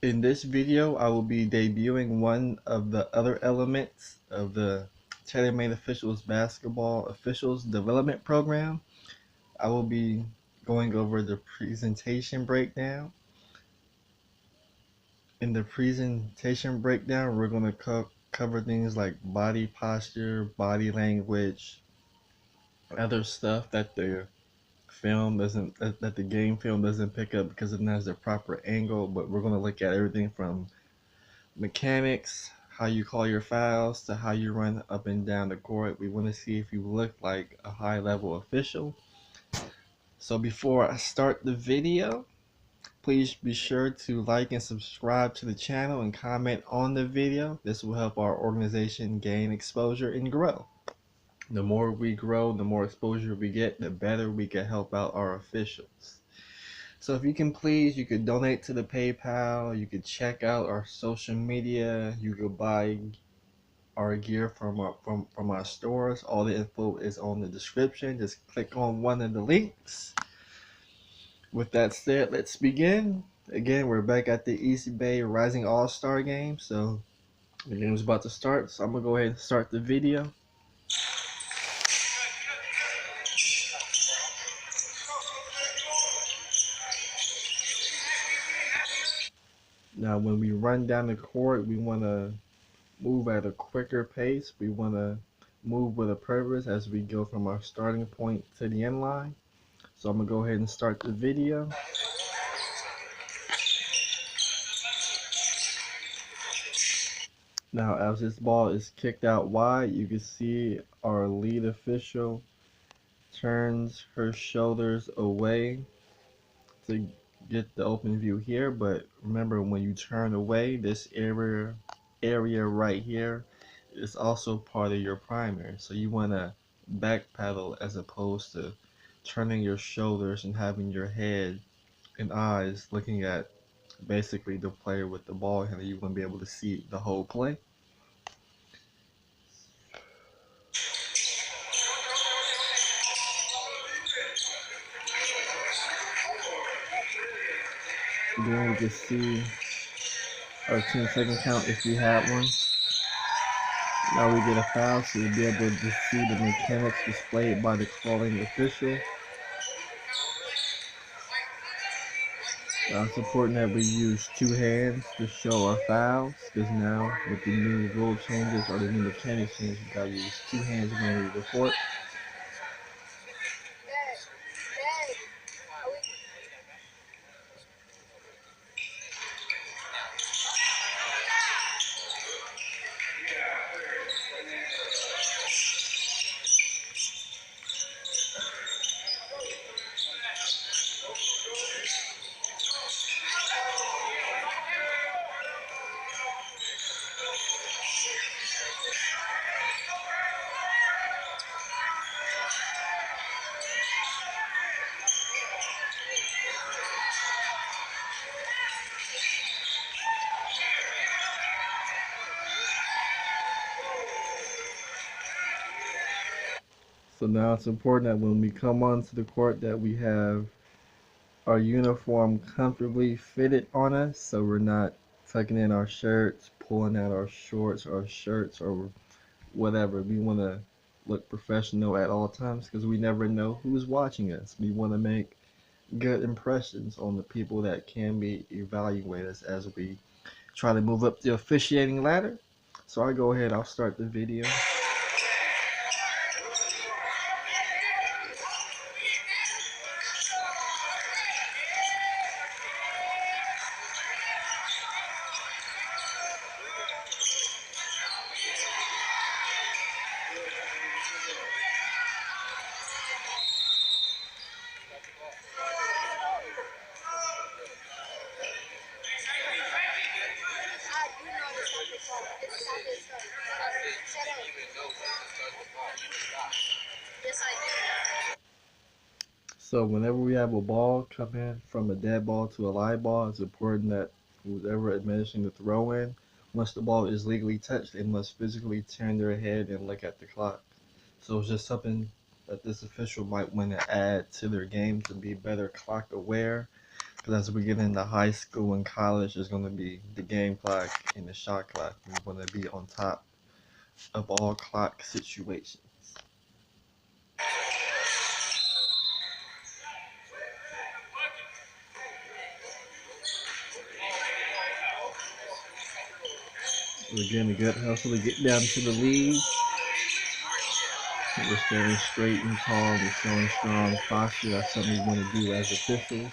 In this video, I will be debuting one of the other elements of the TailorMade Officials Basketball Officials Development Program. I will be going over the presentation breakdown. In the presentation breakdown, we're going to cover things like body posture, body language, other stuff that the game film doesn't pick up because it has the proper angle, but we're going to look at everything from mechanics, how you call your fouls, to how you run up and down the court. We want to see if you look like a high level official. So before I start the video, please be sure to like and subscribe to the channel and comment on the video. This will help our organization gain exposure and grow. The more we grow, the more exposure we get, the better we can help out our officials. So if you can please, you could donate to the PayPal, you could check out our social media, you could buy our gear from our stores. All the info is on the description. Just click on one of the links. With that said, let's begin. Again, we're back at the East Bay Rising All-Star game. So the game is about to start. So I'm gonna go ahead and start the video. Now when we run down the court, we want to move at a quicker pace. We want to move with a purpose as we go from our starting point to the end line. So I'm going to go ahead and start the video. Now as this ball is kicked out wide, you can see our lead official turns her shoulders away to get the open view here, but remember, when you turn away, this area right here is also part of your primary, so you want to back pedal as opposed to turning your shoulders and having your head and eyes looking at basically the player with the ball, and you want to be able to see the whole play. Then we can see our 10-second count if we had one. Now we get a foul, so you'll be able to see the mechanics displayed by the calling official. It's important that we use two hands to show our fouls, because now with the new rule changes or the new mechanics changes, you gotta use two hands when we report. So now it's important that when we come onto the court that we have our uniform comfortably fitted on us, so we're not tucking in our shirts, pulling out our shorts or shirts or whatever. We want to look professional at all times because we never know who's watching us. We want to make good impressions on the people that can be evaluate us as we try to move up the officiating ladder. So I'll go ahead, I'll start the video. So whenever we have a ball come in from a dead ball to a live ball, it's important that whoever administering the throw in, once the ball is legally touched, they must physically turn their head and look at the clock. So it's just something that this official might want to add to their game to be better clock aware. Because as we get into high school and college, there's going to be the game clock and the shot clock. We want to be on top of all clock situations. We're getting a good hustle to get down to the lead. We're standing straight and tall. We're showing strong posture. That's something we want to do as officials.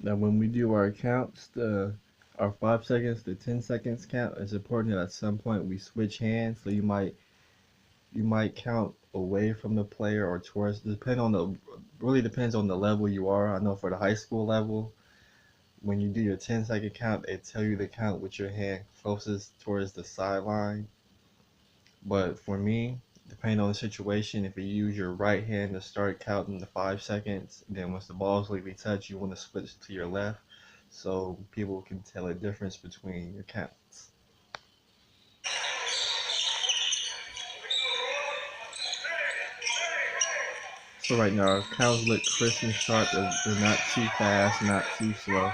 Now, when we do our counts, our 5 seconds to 10 seconds count, it's important that at some point we switch hands. So you might count away from the player or towards. Really depends on the level you are. I know for the high school level, when you do your 10-second count, they tell you to count with your hand closest towards the sideline. But for me, depending on the situation, if you use your right hand to start counting the 5 seconds, then once the ball's legally touched, you want to switch to your left so people can tell a difference between your counts. So right now, our counts look crisp and sharp. They're not too fast, not too slow.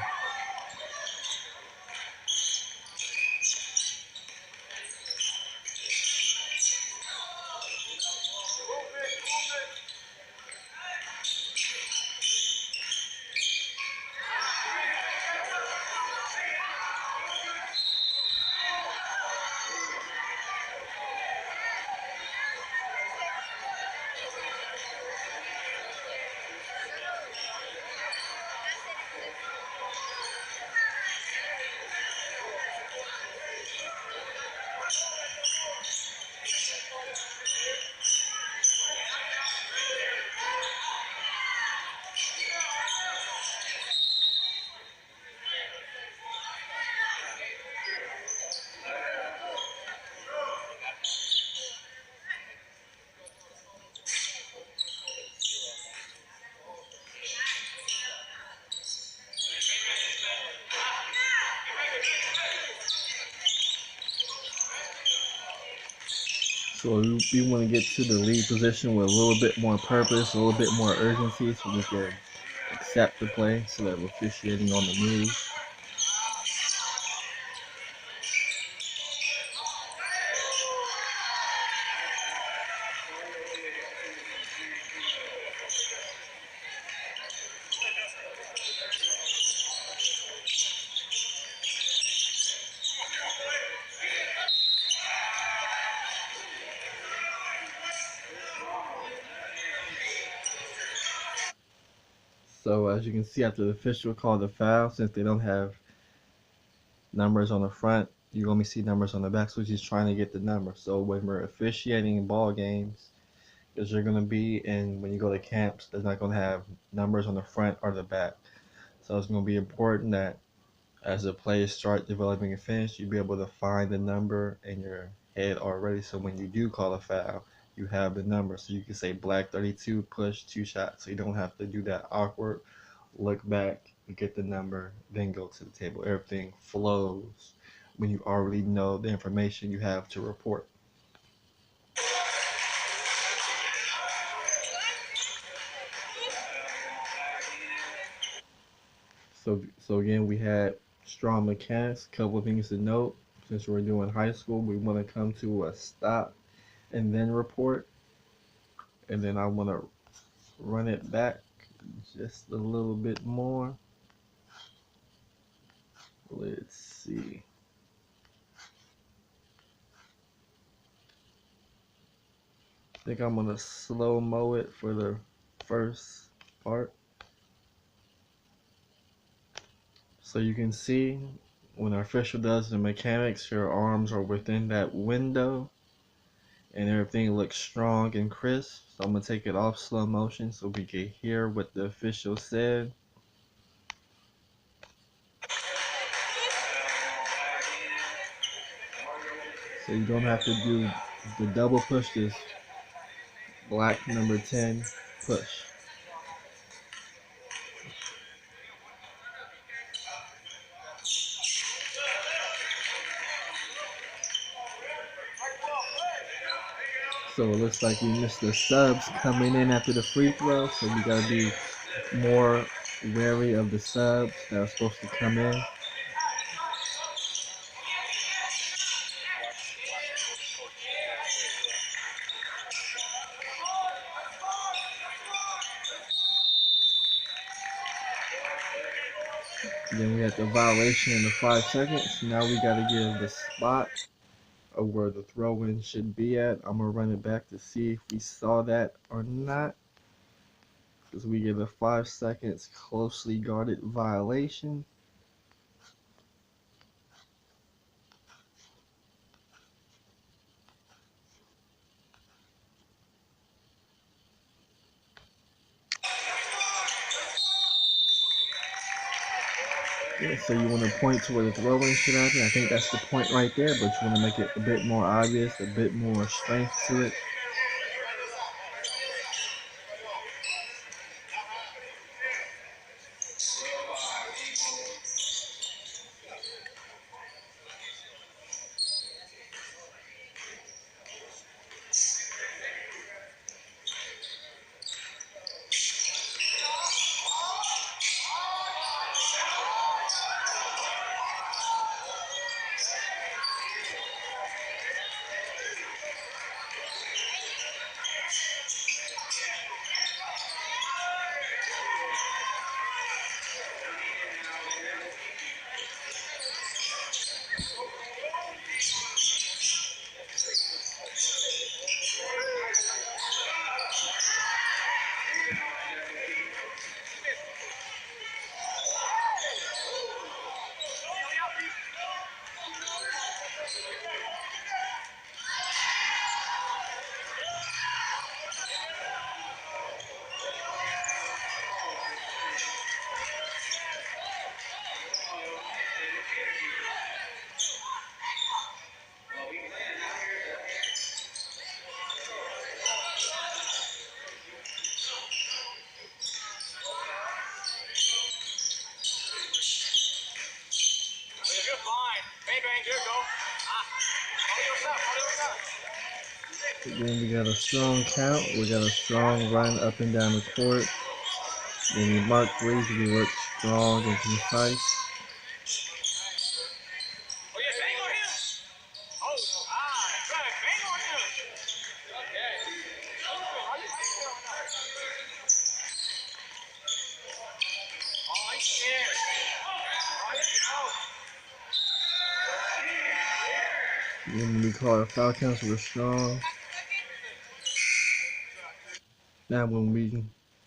So we want to get to the lead position with a little bit more purpose, a little bit more urgency, so we can accept the play so that we're officiating on the move. So as you can see, after the official called the foul, since they don't have numbers on the front, you only see numbers on the back, so he's trying to get the number. So when we're officiating ball games, because you're going to be in, when you go to camps, they're not going to have numbers on the front or the back. So it's going to be important that as the players start developing and finish, you'll be able to find the number in your head already. So when you do call a foul, you have the number. So you can say black 32, push 2 shots. So you don't have to do that awkward look back, get the number, then go to the table. Everything flows when you already know the information you have to report. So again, we had strong mechanics. Couple of things to note. Since we're doing high school, we want to come to a stop and then report. And then I want to run it back just a little bit more. Let's see. I think I'm gonna slow-mo it for the first part. So you can see when our official does the mechanics, your arms are within that window and everything looks strong and crisp. So I'm gonna take it off slow motion so we can hear what the official said. So you don't have to do the double push, this black number 10 push. So it looks like we missed the subs coming in after the free throw, so we gotta be more wary of the subs that are supposed to come in. Then we had the violation in the 5 seconds. Now we gotta give the spot of where the throw-in should be at. I'm gonna run it back to see if we saw that or not. Because we give a 5 seconds closely guarded violation. Yeah, so you want to point to where the throw-in should happen. I think that's the point right there, but you want to make it a bit more obvious, a bit more strength to it. Then we got a strong count. We got a strong run up and down the court. When we mark threes, we look strong and concise. When we call our foul counts, we're strong. Now when we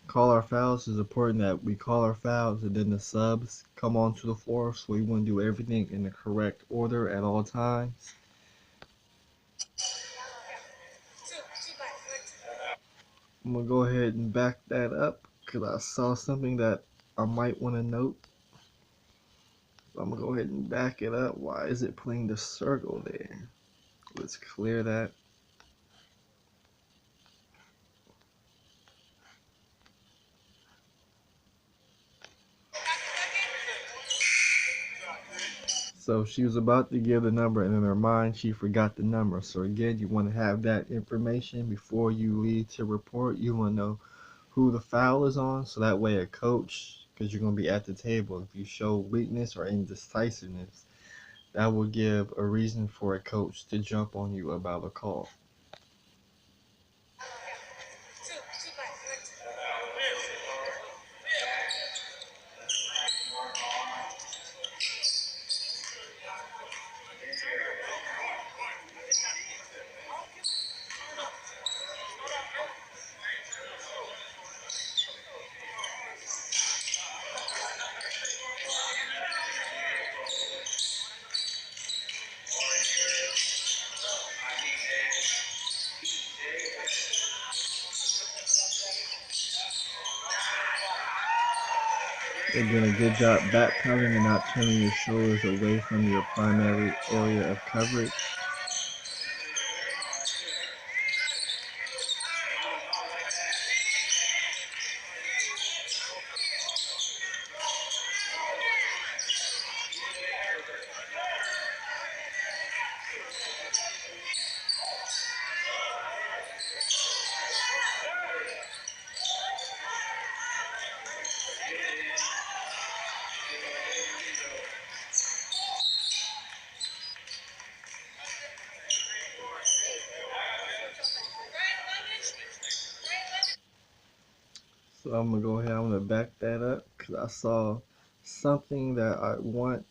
call our fouls, it's important that we call our fouls and then the subs come onto the floor. So we want to do everything in the correct order at all times. I'm going to go ahead and back that up because I saw something that I might want to note. So I'm going to go ahead and back it up. Why is it playing the circle there? Let's clear that. So she was about to give the number, and in her mind, she forgot the number. So again, you want to have that information before you leave to report. You want to know who the foul is on, so that way a coach, because you're going to be at the table, if you show weakness or indecisiveness, that will give a reason for a coach to jump on you about a call. They're doing a good job backpedaling and not turning your shoulders away from your primary area of coverage. So I'm gonna go ahead, I'm gonna back that up because I saw something that I want